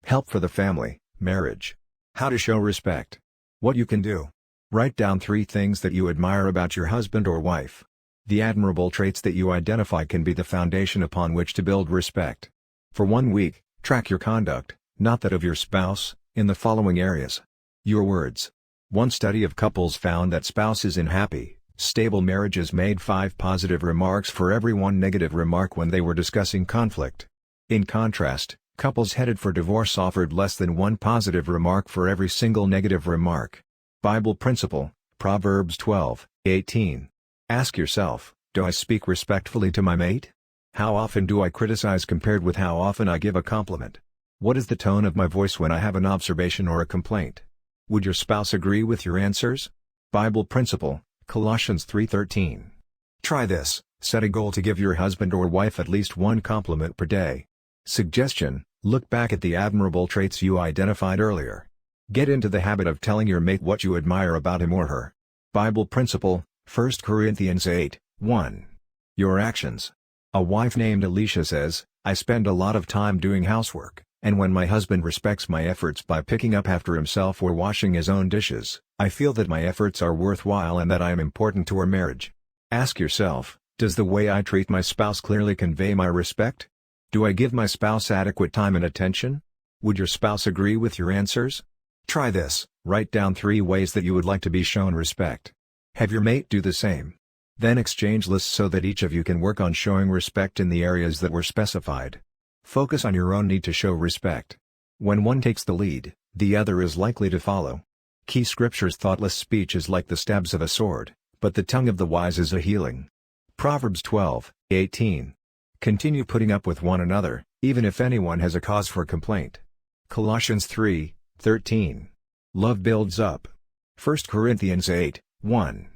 Help for the family, marriage. How to show respect. What you can do. Write down 3 things that you admire about your husband or wife. The admirable traits that you identify can be the foundation upon which to build respect. For 1 week, track your conduct, not that of your spouse, in the following areas. Your words. One study of couples found that spouses in happy, stable marriages made 5 positive remarks for every 1 negative remark when they were discussing conflict. In contrast, couples headed for divorce offered less than 1 positive remark for every single negative remark. Bible principle, Proverbs 12:18. Ask yourself, do I speak respectfully to my mate? How often do I criticize compared with how often I give a compliment? What is the tone of my voice when I have an observation or a complaint? Would your spouse agree with your answers? Bible principle, Colossians 3:13. Try this, set a goal to give your husband or wife at least 1 compliment per day. Suggestion, look back at the admirable traits you identified earlier. Get into the habit of telling your mate what you admire about him or her. Bible principle, 1 Corinthians 8:1. Your actions. A wife named Alicia says, I spend a lot of time doing housework, and when my husband respects my efforts by picking up after himself or washing his own dishes, I feel that my efforts are worthwhile and that I am important to our marriage. Ask yourself, does the way I treat my spouse clearly convey my respect? Do I give my spouse adequate time and attention? Would your spouse agree with your answers? Try this, write down 3 ways that you would like to be shown respect. Have your mate do the same. Then exchange lists so that each of you can work on showing respect in the areas that were specified. Focus on your own need to show respect. When one takes the lead, the other is likely to follow. Key scriptures. Thoughtless speech is like the stabs of a sword, but the tongue of the wise is a healing. Proverbs 12:18. Continue putting up with one another, even if anyone has a cause for complaint. Colossians 3:13. Love builds up. 1 Corinthians 8:1.